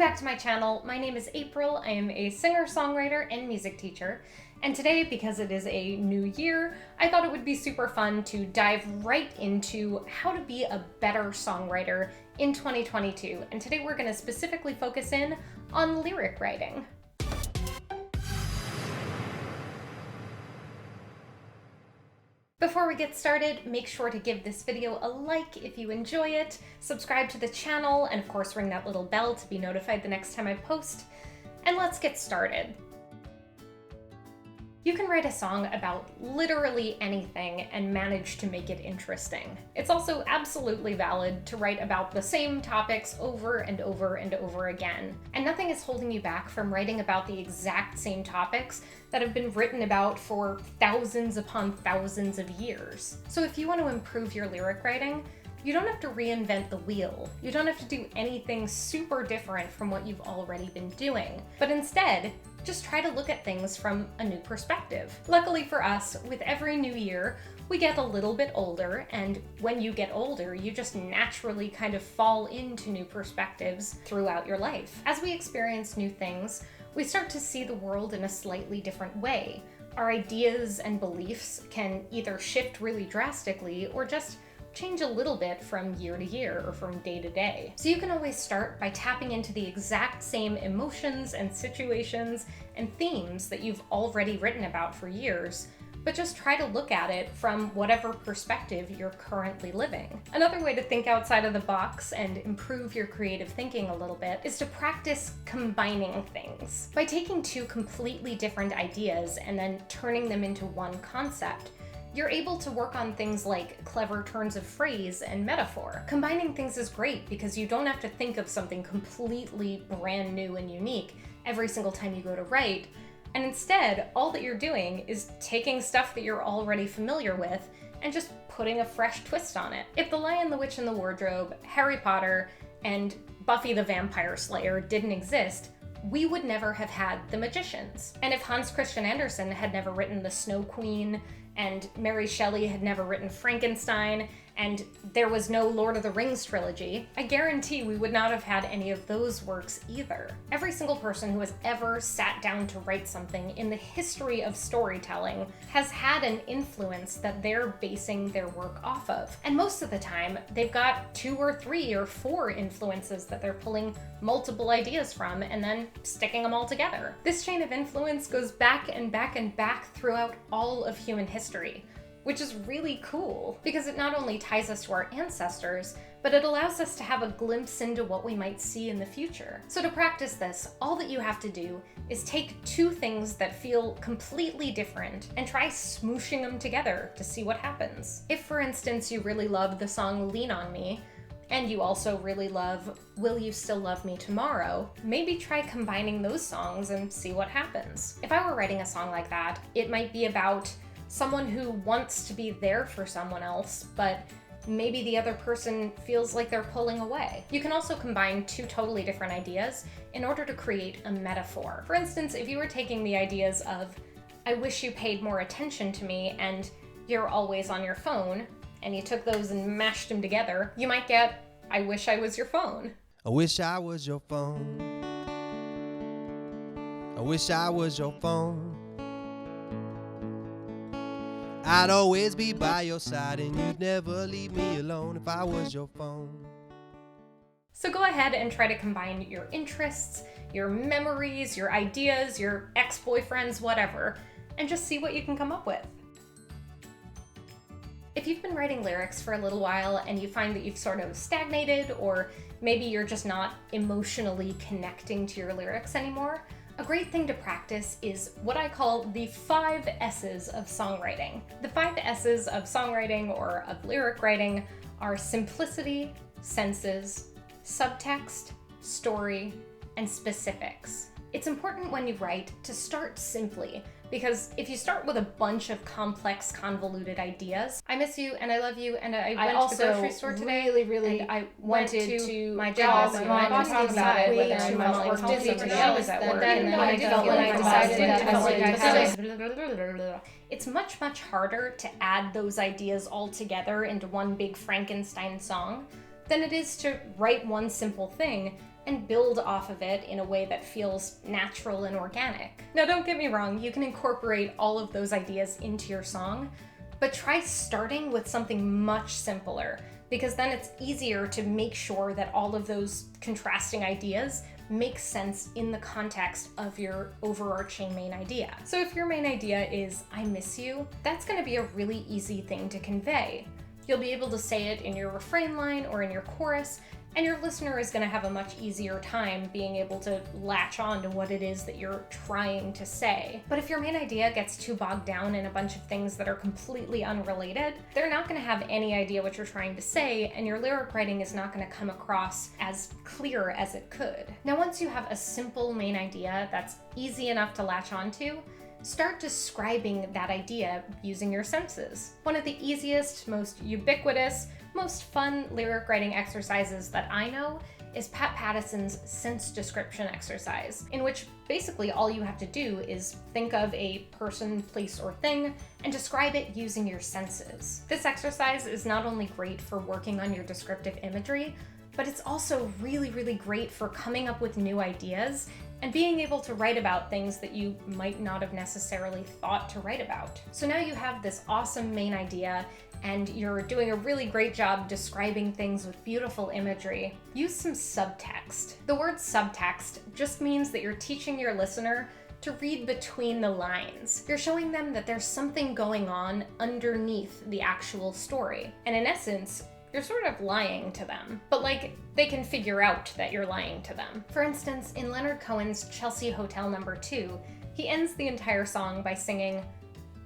back to my channel. My name is April. I am a singer-songwriter and music teacher. And today, because it is a new year, I thought it would be super fun to dive right into how to be a better songwriter in 2022. And today we're going to specifically focus in on lyric writing. Before we get started, make sure to give this video a like if you enjoy it, subscribe to the channel, and of course ring that little bell to be notified the next time I post. And let's get started. You can write a song about literally anything and manage to make it interesting. It's also absolutely valid to write about the same topics over and over and over again. And nothing is holding you back from writing about the exact same topics that have been written about for thousands upon thousands of years. So if you want to improve your lyric writing, you don't have to reinvent the wheel. You don't have to do anything super different from what you've already been doing. But instead, just try to look at things from a new perspective. Luckily for us, with every new year, we get a little bit older, and when you get older, you just naturally kind of fall into new perspectives throughout your life. As we experience new things, we start to see the world in a slightly different way. Our ideas and beliefs can either shift really drastically or just change a little bit from year to year or from day to day. So you can always start by tapping into the exact same emotions and situations and themes that you've already written about for years, but just try to look at it from whatever perspective you're currently living. Another way to think outside of the box and improve your creative thinking a little bit is to practice combining things. By taking two completely different ideas and then turning them into one concept, you're able to work on things like clever turns of phrase and metaphor. Combining things is great because you don't have to think of something completely brand new and unique every single time you go to write, and instead, all that you're doing is taking stuff that you're already familiar with and just putting a fresh twist on it. If The Lion, the Witch, and the Wardrobe, Harry Potter, and Buffy the Vampire Slayer didn't exist, we would never have had The Magicians. And if Hans Christian Andersen had never written The Snow Queen, and Mary Shelley had never written Frankenstein, and there was no Lord of the Rings trilogy, I guarantee we would not have had any of those works either. Every single person who has ever sat down to write something in the history of storytelling has had an influence that they're basing their work off of. And most of the time, they've got 2 or 3 or 4 influences that they're pulling multiple ideas from and then sticking them all together. This chain of influence goes back and back and back throughout all of human history, which is really cool because it not only ties us to our ancestors, but it allows us to have a glimpse into what we might see in the future. So to practice this, all that you have to do is take 2 things that feel completely different and try smooshing them together to see what happens. If, for instance, you really love the song Lean on Me, and you also really love Will You Still Love Me Tomorrow, maybe try combining those songs and see what happens. If I were writing a song like that, it might be about someone who wants to be there for someone else, but maybe the other person feels like they're pulling away. You can also combine 2 totally different ideas in order to create a metaphor. For instance, if you were taking the ideas of, I wish you paid more attention to me, and you're always on your phone, and you took those and mashed them together, you might get, I wish I was your phone. I wish I was your phone. I wish I was your phone. I'd always be by your side and you'd never leave me alone if I was your phone. So go ahead and try to combine your interests, your memories, your ideas, your ex-boyfriends, whatever, and just see what you can come up with. If you've been writing lyrics for a little while and you find that you've sort of stagnated, or maybe you're just not emotionally connecting to your lyrics anymore, a great thing to practice is what I call the 5 S's of songwriting. The 5 S's of songwriting or of lyric writing are simplicity, senses, subtext, story, and specifics. It's important when you write to start simply, because if you start with a bunch of complex, convoluted ideas, I miss you and I love you and I went to the grocery store today, really and I wanted to my job job and my boss talked about it, whether too my much mom work, busy somebody today, I was at work, and then I felt when like I decided I I felt like I had it's much harder to add those ideas all together into one big Frankenstein song than it is to write one simple thing and build off of it in a way that feels natural and organic. Now, don't get me wrong, you can incorporate all of those ideas into your song, but try starting with something much simpler, because then it's easier to make sure that all of those contrasting ideas make sense in the context of your overarching main idea. So if your main idea is, I miss you, that's gonna be a really easy thing to convey. You'll be able to say it in your refrain line or in your chorus, and your listener is going to have a much easier time being able to latch on to what it is that you're trying to say. But if your main idea gets too bogged down in a bunch of things that are completely unrelated, they're not going to have any idea what you're trying to say, and your lyric writing is not going to come across as clear as it could. Now, once you have a simple main idea that's easy enough to latch onto, start describing that idea using your senses. One of the easiest, most ubiquitous, most fun lyric writing exercises that I know is Pat Patterson's sense description exercise, in which basically all you have to do is think of a person, place, or thing and describe it using your senses. This exercise is not only great for working on your descriptive imagery, but it's also really, really great for coming up with new ideas and being able to write about things that you might not have necessarily thought to write about. So now you have this awesome main idea, and you're doing a really great job describing things with beautiful imagery. Use some subtext. The word subtext just means that you're teaching your listener to read between the lines. You're showing them that there's something going on underneath the actual story. And in essence, you're sort of lying to them, but like they can figure out that you're lying to them. For instance, in Leonard Cohen's Chelsea Hotel No. 2, he ends the entire song by singing,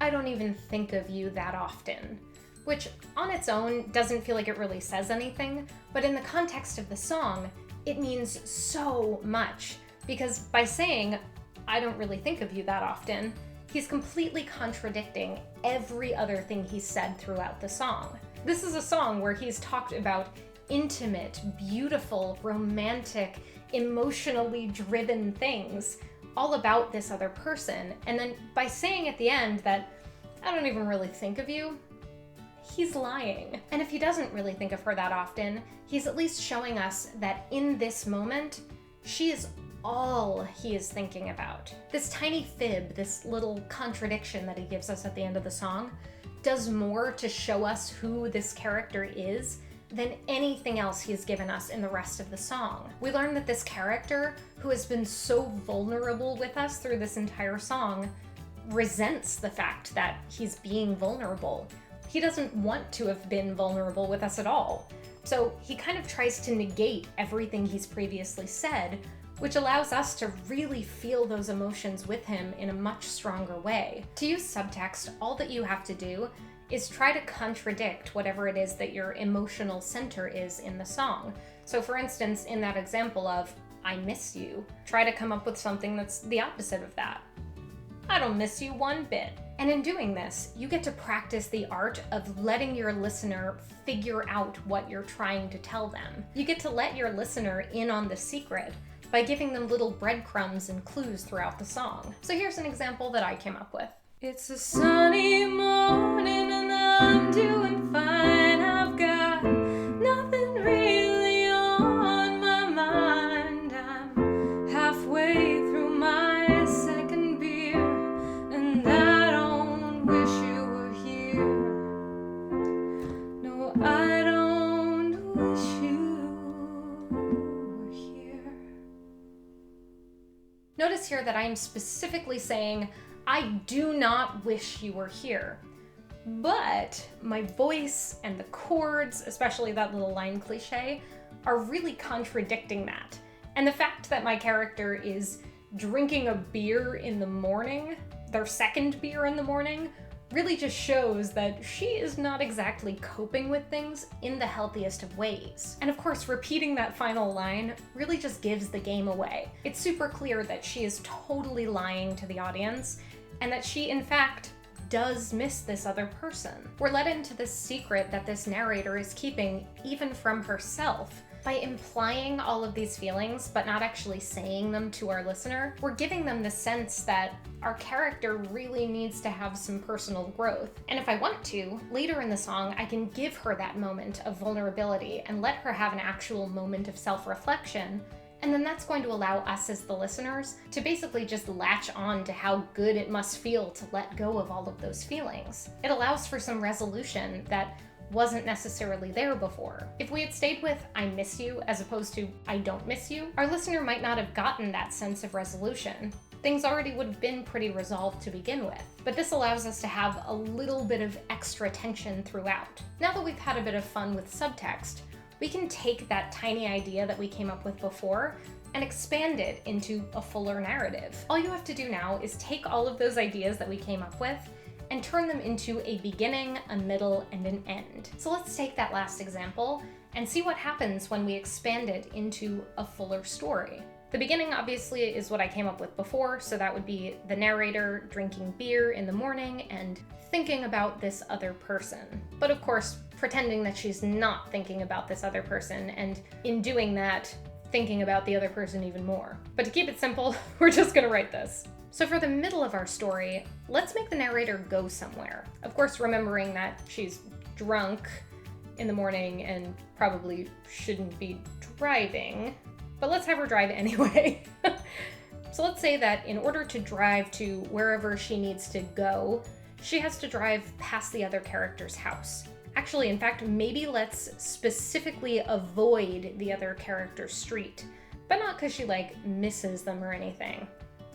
"I don't even think of you that often," which on its own doesn't feel like it really says anything, but in the context of the song, it means so much, because by saying, "I don't really think of you that often," he's completely contradicting every other thing he's said throughout the song. This is a song where he's talked about intimate, beautiful, romantic, emotionally driven things, all about this other person. And then by saying at the end that, "I don't even really think of you," he's lying. And if he doesn't really think of her that often, he's at least showing us that in this moment, she is all he is thinking about. This tiny fib, this little contradiction that he gives us at the end of the song, does more to show us who this character is than anything else he's given us in the rest of the song. We learn that this character, who has been so vulnerable with us through this entire song, resents the fact that he's being vulnerable. He doesn't want to have been vulnerable with us at all. So he kind of tries to negate everything he's previously said, which allows us to really feel those emotions with him in a much stronger way. To use subtext, all that you have to do is try to contradict whatever it is that your emotional center is in the song. So for instance, in that example of, "I miss you," try to come up with something that's the opposite of that. "I don't miss you one bit." And in doing this, you get to practice the art of letting your listener figure out what you're trying to tell them. You get to let your listener in on the secret by giving them little breadcrumbs and clues throughout the song. So here's an example that I came up with. "It's a sunny morning and I'm doing fine. I've got nothing really on my mind. I'm halfway through my second beer and I don't wish you were here. No, I don't wish you were here." Notice here that I am specifically saying, "I do not wish you were here." But my voice and the chords, especially that little line cliche, are really contradicting that. And the fact that my character is drinking a beer in the morning, their second beer in the morning, really just shows that she is not exactly coping with things in the healthiest of ways. And of course, repeating that final line really just gives the game away. It's super clear that she is totally lying to the audience, and that she, in fact, does miss this other person. We're let into this secret that this narrator is keeping even from herself. By implying all of these feelings, but not actually saying them to our listener, we're giving them the sense that our character really needs to have some personal growth. And if I want to, later in the song, I can give her that moment of vulnerability and let her have an actual moment of self-reflection, And then that's going to allow us as the listeners to basically just latch on to how good it must feel to let go of all of those feelings. It allows for some resolution that wasn't necessarily there before. If we had stayed with "I miss you" as opposed to "I don't miss you," our listener might not have gotten that sense of resolution. Things already would have been pretty resolved to begin with. But this allows us to have a little bit of extra tension throughout. Now that we've had a bit of fun with subtext, we can take that tiny idea that we came up with before and expand it into a fuller narrative. All you have to do now is take all of those ideas that we came up with and turn them into a beginning, a middle, and an end. So let's take that last example and see what happens when we expand it into a fuller story. The beginning obviously is what I came up with before, so that would be the narrator drinking beer in the morning and thinking about this other person. But of course, pretending that she's not thinking about this other person, and in doing that, thinking about the other person even more. But to keep it simple, we're just gonna write this. So for the middle of our story, let's make the narrator go somewhere. Of course, remembering that she's drunk in the morning and probably shouldn't be driving, but let's have her drive anyway. So let's say that in order to drive to wherever she needs to go, she has to drive past the other character's house. Actually, in fact, maybe let's specifically avoid the other character's street, but not because she misses them or anything.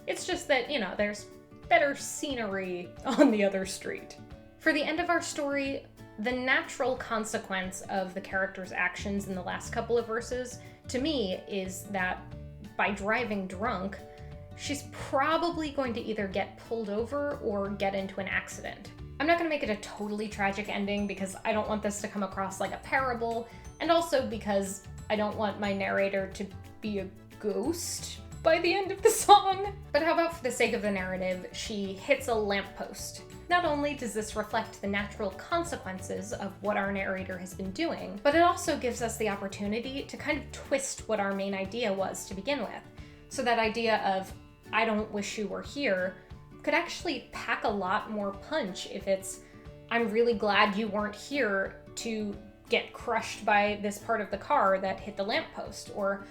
It's just that, there's better scenery on the other street. For the end of our story, the natural consequence of the character's actions in the last couple of verses, to me, is that by driving drunk, she's probably going to either get pulled over or get into an accident. I'm not going to make it a totally tragic ending because I don't want this to come across like a parable, and also because I don't want my narrator to be a ghost by the end of the song. But how about, for the sake of the narrative, she hits a lamppost? Not only does this reflect the natural consequences of what our narrator has been doing, but it also gives us the opportunity to kind of twist what our main idea was to begin with. So that idea of, "I don't wish you were here," could actually pack a lot more punch if it's, "I'm really glad you weren't here to get crushed by this part of the car that hit the lamppost," or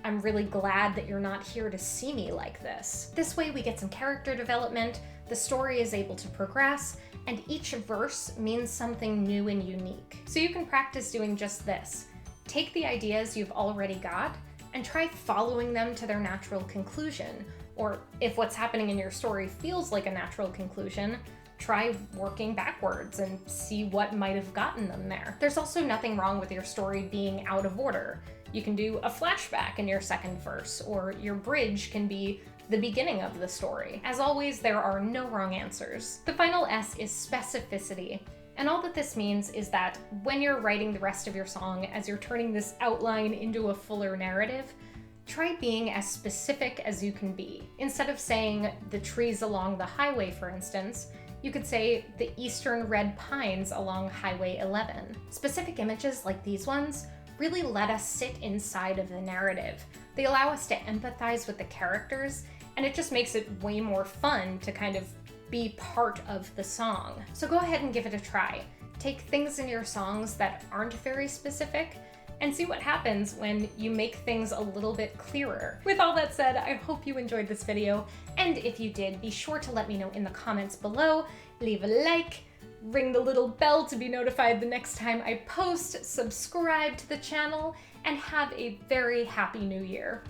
"I'm really glad that you're not here to see me like this." This way we get some character development, the story is able to progress, and each verse means something new and unique. So you can practice doing just this. Take the ideas you've already got and try following them to their natural conclusion. Or if what's happening in your story feels like a natural conclusion, try working backwards and see what might have gotten them there. There's also nothing wrong with your story being out of order. You can do a flashback in your second verse, or your bridge can be the beginning of the story. As always, there are no wrong answers. The final S is specificity. And all that this means is that when you're writing the rest of your song, as you're turning this outline into a fuller narrative, try being as specific as you can be. Instead of saying the trees along the highway, for instance, you could say the eastern red pines along Highway 11. Specific images like these ones really let us sit inside of the narrative. They allow us to empathize with the characters, and it just makes it way more fun to kind of be part of the song. So go ahead and give it a try. Take things in your songs that aren't very specific and see what happens when you make things a little bit clearer. With all that said, I hope you enjoyed this video, and if you did, be sure to let me know in the comments below, leave a like, ring the little bell to be notified the next time I post, subscribe to the channel, and have a very happy new year.